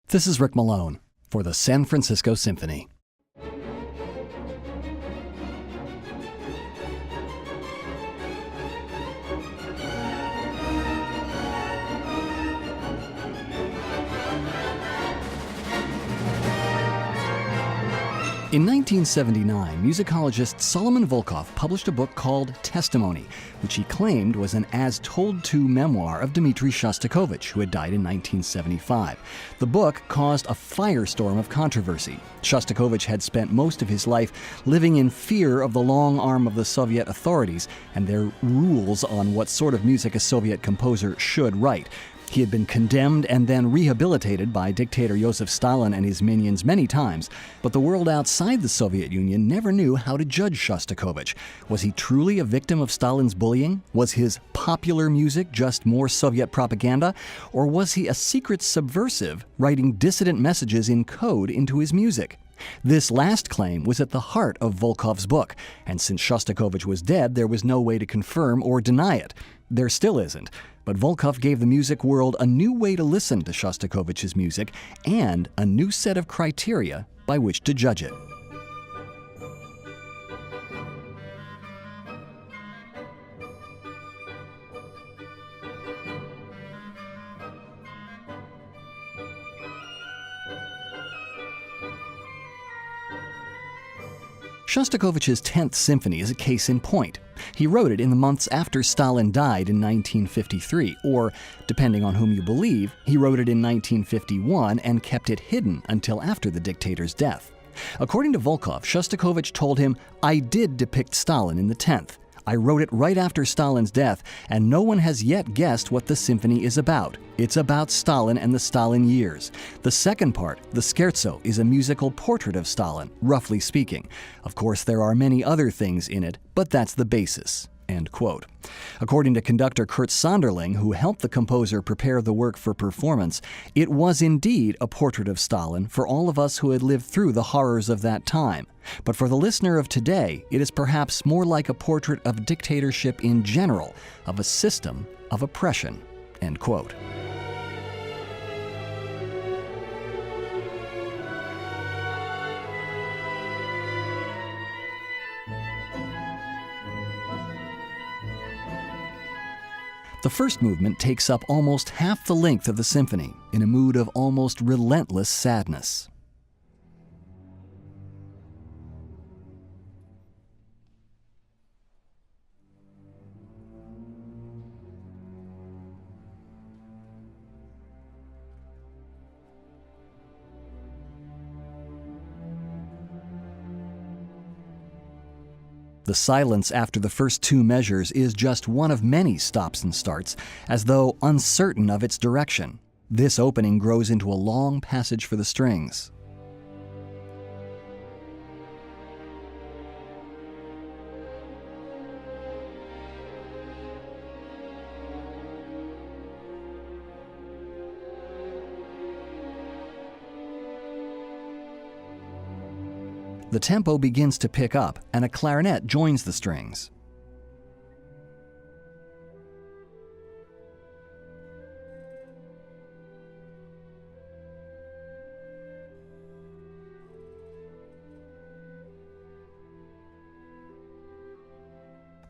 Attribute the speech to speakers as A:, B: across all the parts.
A: This is Rick Malone for the San Francisco Symphony. In 1979, musicologist Solomon Volkov published a book called Testimony, which he claimed was an as-told-to memoir of Dmitri Shostakovich, who had died in 1975. The book caused a firestorm of controversy. Shostakovich had spent most of his life living in fear of the long arm of the Soviet authorities and their rules on what sort of music a Soviet composer should write. He had been condemned and then rehabilitated by dictator Joseph Stalin and his minions many times, but the world outside the Soviet Union never knew how to judge Shostakovich. Was he truly a victim of Stalin's bullying? Was his popular music just more Soviet propaganda? Or was he a secret subversive writing dissident messages in code into his music? This last claim was at the heart of Volkov's book, and since Shostakovich was dead, there was no way to confirm or deny it. There still isn't. But Volkov gave the music world a new way to listen to Shostakovich's music and a new set of criteria by which to judge it. Shostakovich's 10th Symphony is a case in point. He wrote it in the months after Stalin died in 1953, or, depending on whom you believe, he wrote it in 1951 and kept it hidden until after the dictator's death. According to Volkov, Shostakovich told him, "I did depict Stalin in the 10th. I wrote it right after Stalin's death, and no one has yet guessed what the symphony is about. It's about Stalin and the Stalin years. The second part, the scherzo, is a musical portrait of Stalin, roughly speaking. Of course, there are many other things in it, but that's the basis." End quote. According to conductor Kurt Sonderling, who helped the composer prepare the work for performance, it was indeed a portrait of Stalin for all of us who had lived through the horrors of that time. But for the listener of today, it is perhaps more like a portrait of dictatorship in general, of a system of oppression. End quote. The first movement takes up almost half the length of the symphony, in a mood of almost relentless sadness. The silence after the first two measures is just one of many stops and starts, as though uncertain of its direction. This opening grows into a long passage for the strings. The tempo begins to pick up, and a clarinet joins the strings.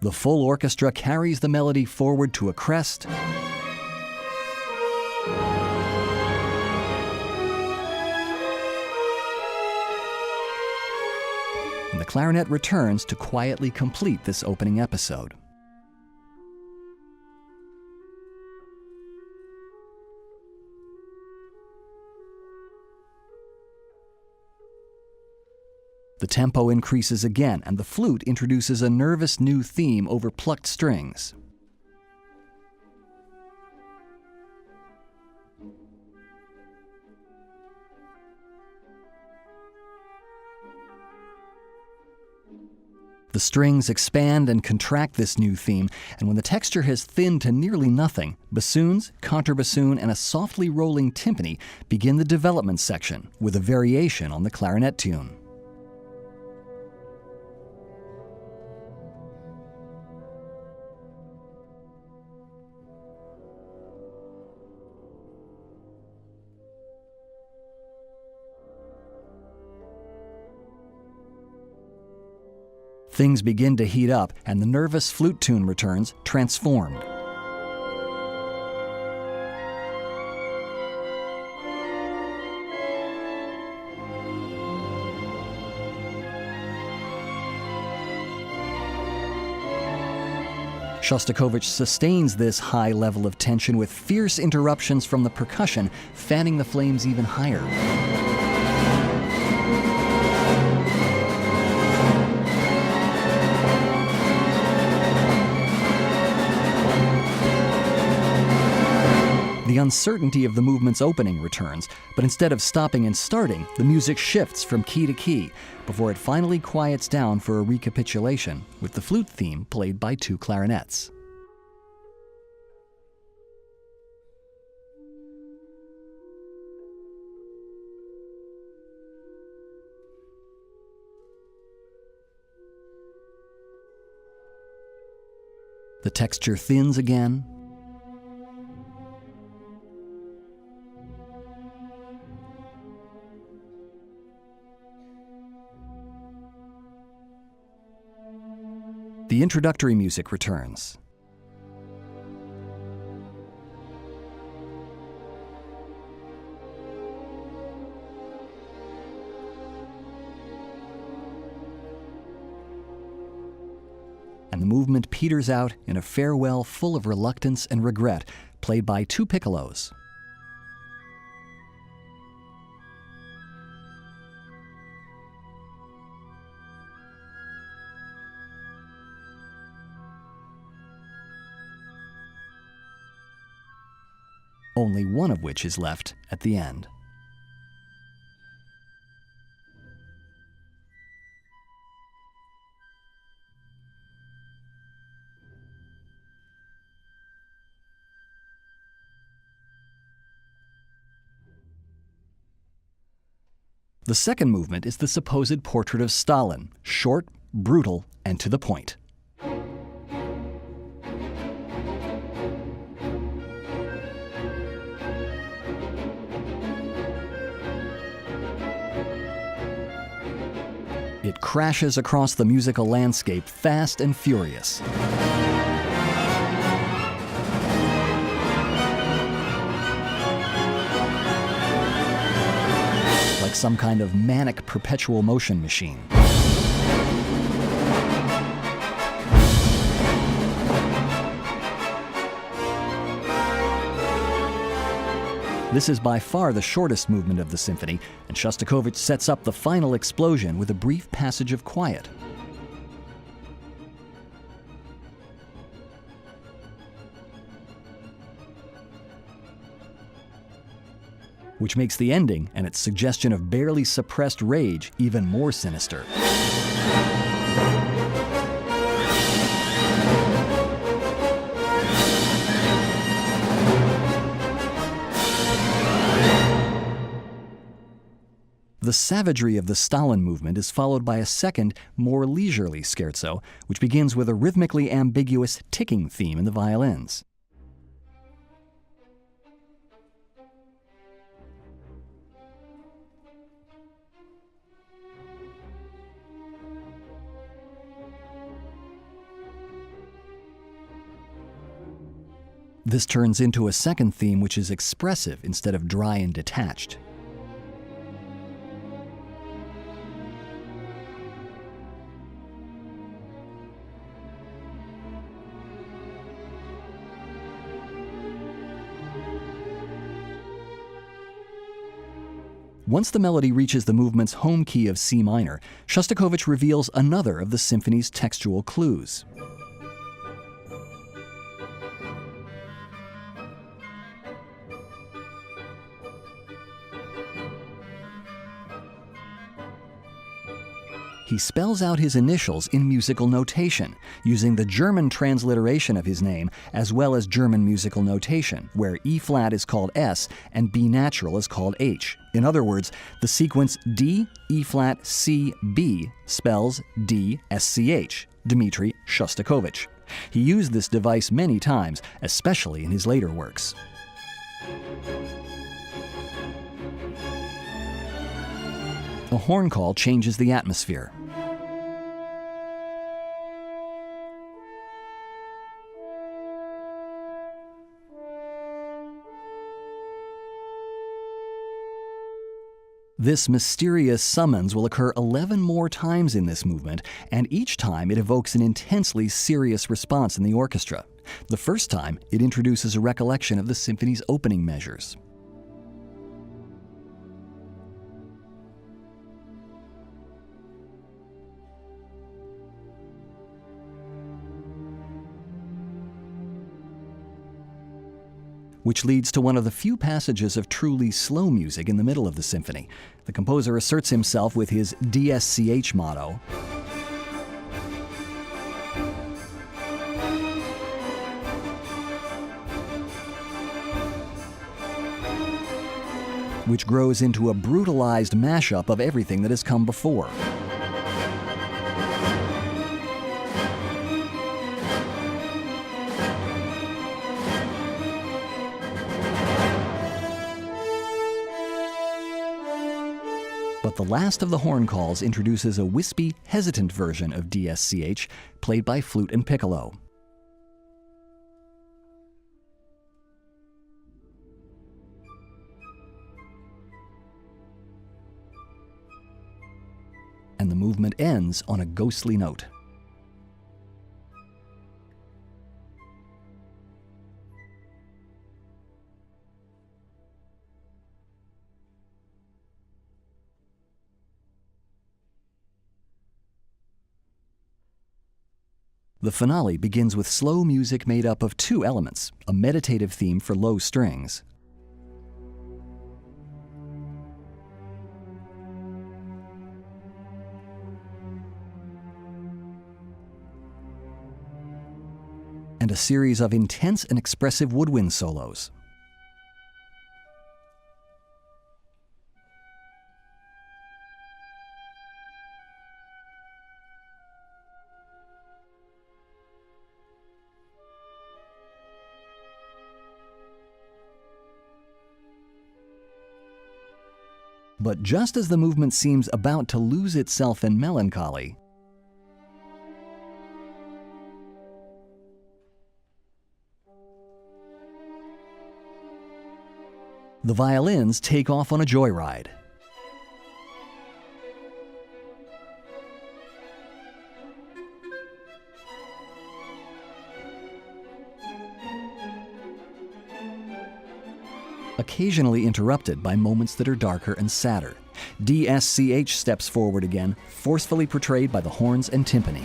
A: The full orchestra carries the melody forward to a crest, and the clarinet returns to quietly complete this opening episode. The tempo increases again, and the flute introduces a nervous new theme over plucked strings. The strings expand and contract this new theme, and when the texture has thinned to nearly nothing, bassoons, contrabassoon, and a softly rolling timpani begin the development section, with a variation on the clarinet tune. Things begin to heat up, and the nervous flute tune returns, transformed. Shostakovich sustains this high level of tension with fierce interruptions from the percussion, fanning the flames even higher. The uncertainty of the movement's opening returns, but instead of stopping and starting, the music shifts from key to key before it finally quiets down for a recapitulation, with the flute theme played by 2 clarinets. The texture thins again. The introductory music returns. And the movement peters out in a farewell full of reluctance and regret, played by 2 piccolos. Only one of which is left at the end. The second movement is the supposed portrait of Stalin, short, brutal, and to the point. It crashes across the musical landscape fast and furious. Like some kind of manic perpetual motion machine. This is by far the shortest movement of the symphony, and Shostakovich sets up the final explosion with a brief passage of quiet. Which makes the ending and its suggestion of barely suppressed rage even more sinister. The savagery of the Stalin movement is followed by a second, more leisurely scherzo, which begins with a rhythmically ambiguous ticking theme in the violins. This turns into a second theme which is expressive instead of dry and detached. Once the melody reaches the movement's home key of C minor, Shostakovich reveals another of the symphony's textual clues. He spells out his initials in musical notation, using the German transliteration of his name as well as German musical notation, where E flat is called S and B natural is called H. In other words, the sequence D, E flat, C, B spells DSCH, Dmitri Shostakovich. He used this device many times, especially in his later works. A horn call changes the atmosphere. This mysterious summons will occur 11 more times in this movement, and each time it evokes an intensely serious response in the orchestra. The first time, it introduces a recollection of the symphony's opening measures. Which leads to one of the few passages of truly slow music in the middle of the symphony. The composer asserts himself with his DSCH motto, which grows into a brutalized mashup of everything that has come before. But the last of the horn calls introduces a wispy, hesitant version of DSCH, played by flute and piccolo. And the movement ends on a ghostly note. The finale begins with slow music made up of two elements, a meditative theme for low strings, and a series of intense and expressive woodwind solos. But just as the movement seems about to lose itself in melancholy, the violins take off on a joyride. Occasionally interrupted by moments that are darker and sadder. DSCH steps forward again, forcefully portrayed by the horns and timpani.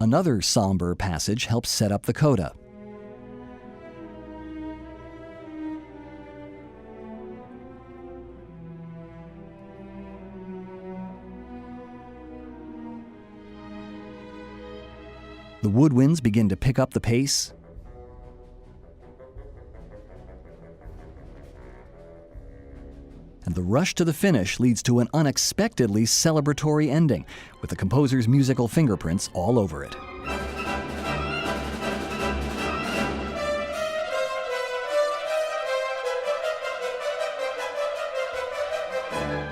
A: Another somber passage helps set up the coda. The woodwinds begin to pick up the pace, and the rush to the finish leads to an unexpectedly celebratory ending, with the composer's musical fingerprints all over it.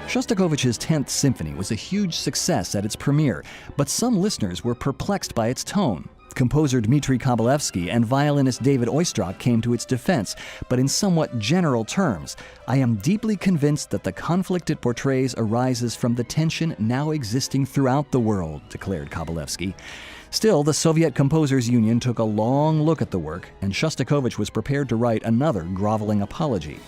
A: Shostakovich's 10th Symphony was a huge success at its premiere, but some listeners were perplexed by its tone. Composer Dmitri Kovalevsky and violinist David Oistrakh came to its defense, but in somewhat general terms. I am deeply convinced that the conflict it portrays arises from the tension now existing throughout the world, declared Kovalevsky. Still, the Soviet Composers Union took a long look at the work, and Shostakovich was prepared to write another groveling apology.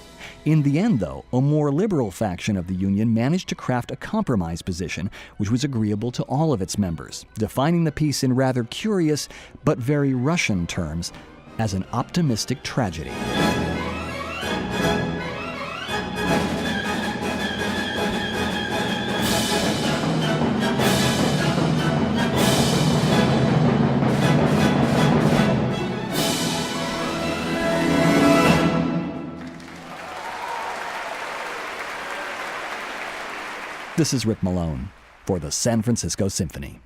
A: In the end, though, a more liberal faction of the Union managed to craft a compromise position which was agreeable to all of its members, defining the piece in rather curious but very Russian terms as an optimistic tragedy. This is Rick Malone for the San Francisco Symphony.